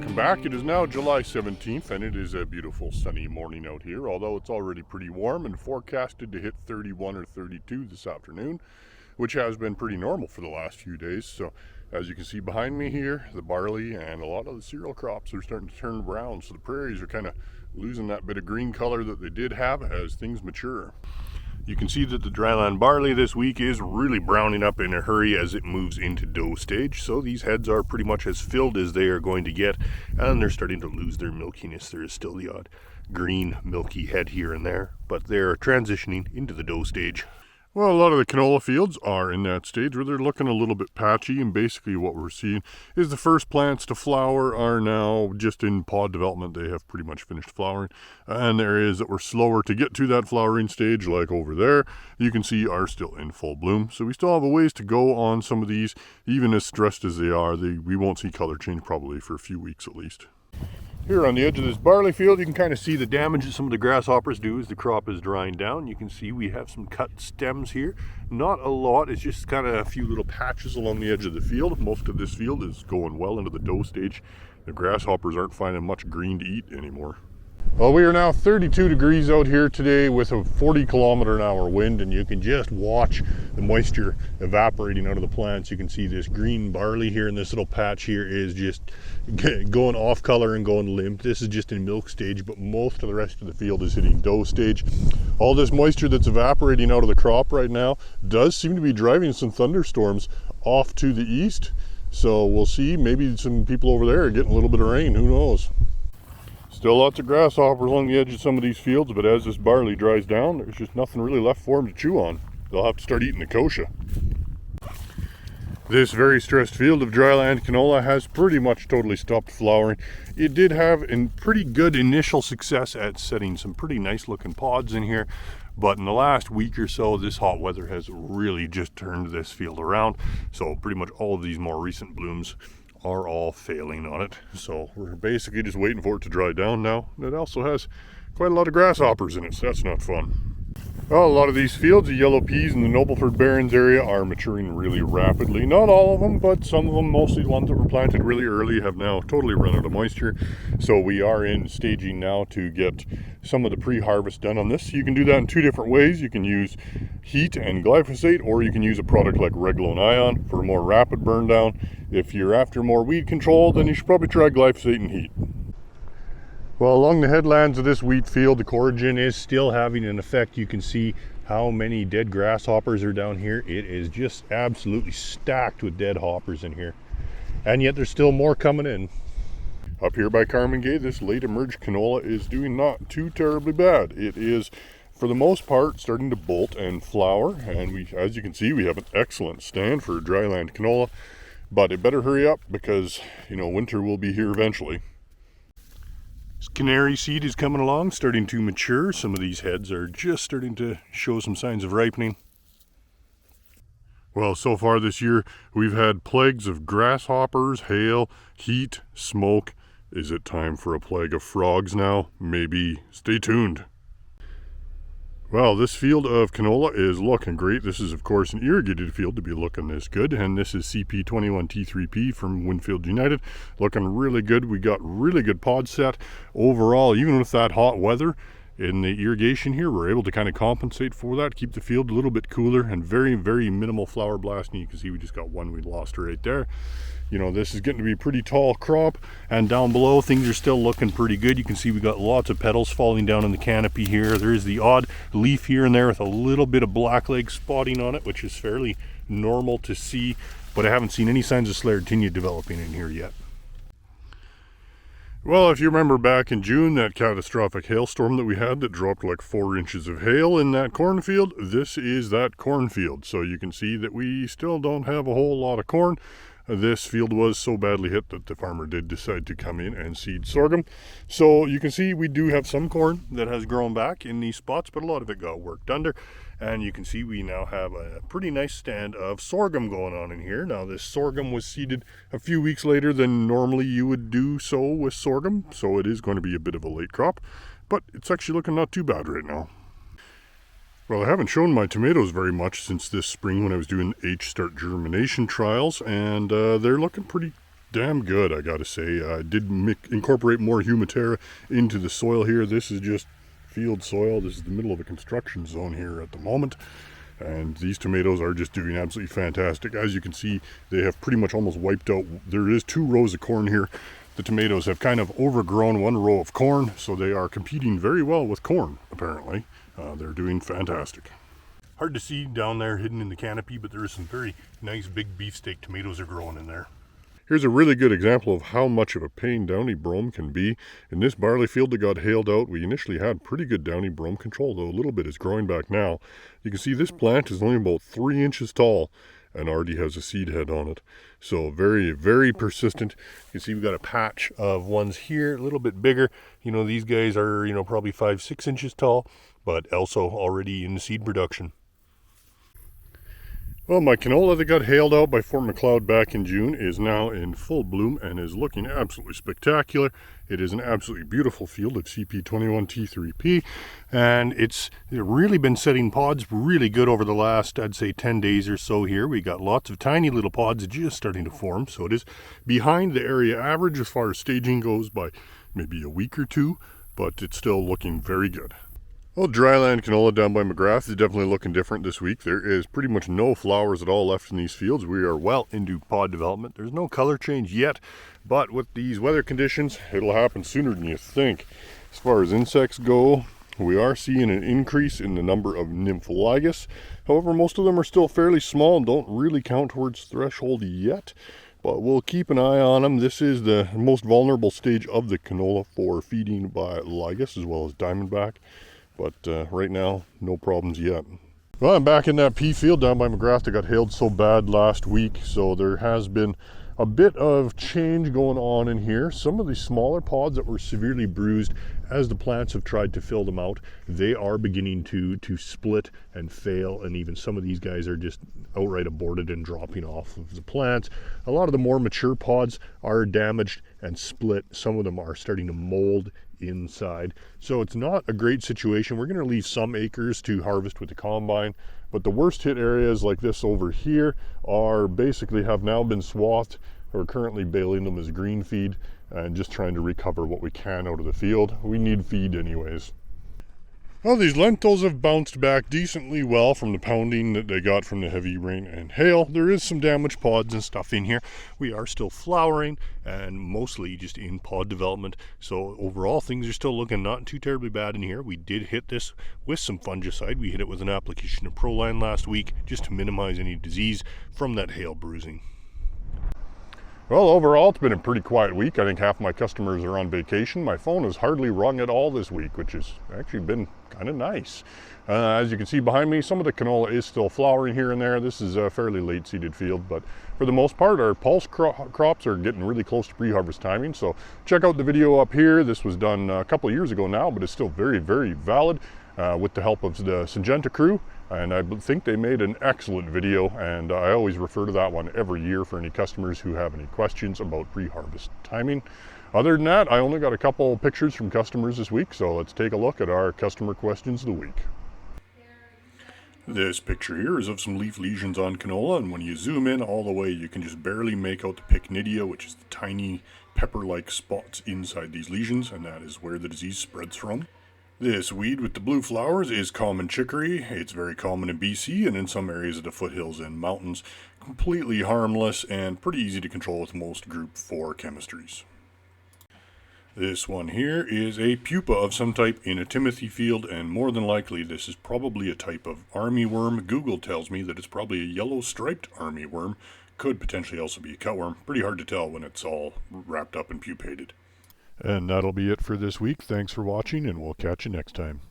Welcome back. It is now July 17th and it is a beautiful sunny morning out here, although it's already pretty warm and forecasted to hit 31 or 32 this afternoon, which has been pretty normal for the last few days. So as you can see behind me here, the barley and a lot of the cereal crops are starting to turn brown, so the prairies are kind of losing that bit of green color that they did have as things mature. You can see that the dryland barley this week is really browning up in a hurry as it moves into dough stage. So these heads are pretty much as filled as they are going to get, and they're starting to lose their milkiness. There is still the odd green milky head here and there, but they're transitioning into the dough stage. Well, a lot of the canola fields are in that stage where they're looking a little bit patchy, and basically what we're seeing is the first plants to flower are now just in pod development. They have pretty much finished flowering, and the areas that were slower to get to that flowering stage, like over there, you can see are still in full bloom. So we still have a ways to go on some of these. Even as stressed as they are, we won't see color change probably for a few weeks at least. Here on the edge of this barley field, you can kind of see the damage that some of the grasshoppers do as the crop is drying down. You can see we have some cut stems here. Not a lot, it's just kind of a few little patches along the edge of the field. Most of this field is going well into the dough stage. The grasshoppers aren't finding much green to eat anymore. Well, we are now 32 degrees out here today with a 40-kilometer-an-hour wind, and you can just watch the moisture evaporating out of the plants. You can see this green barley here, and this little patch here is just going off color and going limp. This is just in milk stage, but most of the rest of the field is hitting dough stage. All this moisture that's evaporating out of the crop right now does seem to be driving some thunderstorms off to the east. So we'll see, maybe some people over there are getting a little bit of rain, who knows. Still lots of grasshoppers along the edge of some of these fields, but as this barley dries down, there's just nothing really left for them to chew on. They'll have to start eating the kochia. This very stressed field of dryland canola has pretty much totally stopped flowering. It did have a pretty good initial success at setting some pretty nice looking pods in here, but in the last week or so, this hot weather has really just turned this field around. So pretty much all of these more recent blooms are all failing on it. So we're basically just waiting for it to dry down now. It also has quite a lot of grasshoppers in it, so that's not fun. Well, a lot of these fields of yellow peas in the Nobleford Barrens area are maturing really rapidly. Not all of them, but some of them, mostly the ones that were planted really early, have now totally run out of moisture. So we are in staging now to get some of the pre-harvest done on this. You can do that in two different ways. You can use heat and glyphosate, or you can use a product like Reglone Ion for a more rapid burn down. If you're after more weed control, then you should probably try glyphosate and heat. Well, along the headlands of this wheat field, the coragen is still having an effect. You can see how many dead grasshoppers are down here. It is just absolutely stacked with dead hoppers in here. And yet there's still more coming in. Up here by Carmen Gay, this late emerged canola is doing not too terribly bad. It is, for the most part, starting to bolt and flower. And as you can see, we have an excellent stand for dryland canola. But it better hurry up because, winter will be here eventually. Canary seed is coming along, starting to mature. Some of these heads are just starting to show some signs of ripening. Well, so far this year, we've had plagues of grasshoppers, hail, heat, smoke. Is it time for a plague of frogs now? Maybe. Stay tuned. Well, this field of canola is looking great. This is, of course, an irrigated field to be looking this good. And this is CP21T3P from Winfield United. Looking really good. We got really good pod set. Overall, even with that hot weather in the irrigation here, we're able to kind of compensate for that, keep the field a little bit cooler, and very, very minimal flower blasting. You can see we just got one we lost right there. This is getting to be a pretty tall crop, and down below things are still looking pretty good. You can see we got lots of petals falling down in the canopy here. There's the odd leaf here and there with a little bit of blackleg spotting on it, which is fairly normal to see, but I haven't seen any signs of sclerotinia developing in here yet. Well, if you remember back in June, that catastrophic hailstorm that we had that dropped like 4 inches of hail in that cornfield, this is that cornfield. So you can see that we still don't have a whole lot of corn. This field was so badly hit that the farmer did decide to come in and seed sorghum. So you can see we do have some corn that has grown back in these spots, but a lot of it got worked under. And you can see we now have a pretty nice stand of sorghum going on in here. Now this sorghum was seeded a few weeks later than normally you would do so with sorghum. So it is going to be a bit of a late crop, but it's actually looking not too bad right now. Well, I haven't shown my tomatoes very much since this spring when I was doing H-start germination trials, and they're looking pretty damn good, I gotta say. I did incorporate more humiterra into the soil here. This is just field soil. This is the middle of a construction zone here at the moment. And these tomatoes are just doing absolutely fantastic. As you can see, they have pretty much almost wiped out. There is 2 rows of corn here. The tomatoes have kind of overgrown 1 row of corn, so they are competing very well with corn, apparently. They're doing fantastic. Hard to see down there hidden in the canopy, but there are some very nice big beefsteak tomatoes are growing in there. Here's a really good example of how much of a pain downy brome can be. In this barley field that got hailed out, we initially had pretty good downy brome control, though a little bit is growing back now. You can see this plant is only about 3 inches tall and already has a seed head on it. So very, very persistent. You can see we've got a patch of ones here, a little bit bigger. You know, these guys are, probably 5-6 inches tall, but also already in seed production. Well, my canola that got hailed out by Fort McLeod back in June is now in full bloom and is looking absolutely spectacular. It is an absolutely beautiful field of CP21T3P, and it's really been setting pods really good over the last, I'd say, 10 days or so here. We got lots of tiny little pods just starting to form, so it is behind the area average as far as staging goes by maybe a week or 2, but it's still looking very good. Well, dryland canola down by McGrath is definitely looking different this week. There is pretty much no flowers at all left in these fields. We are well into pod development. There's no color change yet, but with these weather conditions, it'll happen sooner than you think. As far as insects go, we are seeing an increase in the number of nymphaligus. However, most of them are still fairly small and don't really count towards threshold yet, but we'll keep an eye on them. This is the most vulnerable stage of the canola for feeding by ligus as well as diamondback. But right now, no problems yet. Well, I'm back in that pea field down by McGrath that got hailed so bad last week. So there has been a bit of change going on in here. Some of the smaller pods that were severely bruised, as the plants have tried to fill them out, they are beginning to split and fail. And even some of these guys are just outright aborted and dropping off of the plants. A lot of the more mature pods are damaged and split. Some of them are starting to mold inside. So it's not a great situation. We're going to leave some acres to harvest with the combine, but the worst hit areas like this over here are basically have now been swathed. We're currently baling them as green feed and just trying to recover what we can out of the field. We need feed anyways. Well, these lentils have bounced back decently well from the pounding that they got from the heavy rain and hail. There is some damaged pods and stuff in here. We are still flowering and mostly just in pod development. So overall, things are still looking not too terribly bad in here. We did hit this with some fungicide. We hit it with an application of Proline last week just to minimize any disease from that hail bruising. Well, overall, it's been a pretty quiet week. I think half my customers are on vacation. My phone has hardly rung at all this week, which has actually been kind of nice. As you can see behind me, some of the canola is still flowering here and there. This is a fairly late seeded field, but for the most part, our pulse crops are getting really close to pre-harvest timing. So check out the video up here. This was done a couple of years ago now, but it's still very, very valid with the help of the Syngenta crew. And I think they made an excellent video, and I always refer to that one every year for any customers who have any questions about pre-harvest timing. Other than that, I only got a couple pictures from customers this week, so let's take a look at our customer questions of the week. This picture here is of some leaf lesions on canola, and when you zoom in all the way, you can just barely make out the pycnidia, which is the tiny pepper-like spots inside these lesions, and that is where the disease spreads from. This weed with the blue flowers is common chicory. It's very common in BC and in some areas of the foothills and mountains. Completely harmless and pretty easy to control with most group 4 chemistries. This one here is a pupa of some type in a timothy field, and more than likely this is probably a type of armyworm. Google tells me that it's probably a yellow striped armyworm. Could potentially also be a cutworm. Pretty hard to tell when it's all wrapped up and pupated. And that'll be it for this week. Thanks for watching, and we'll catch you next time.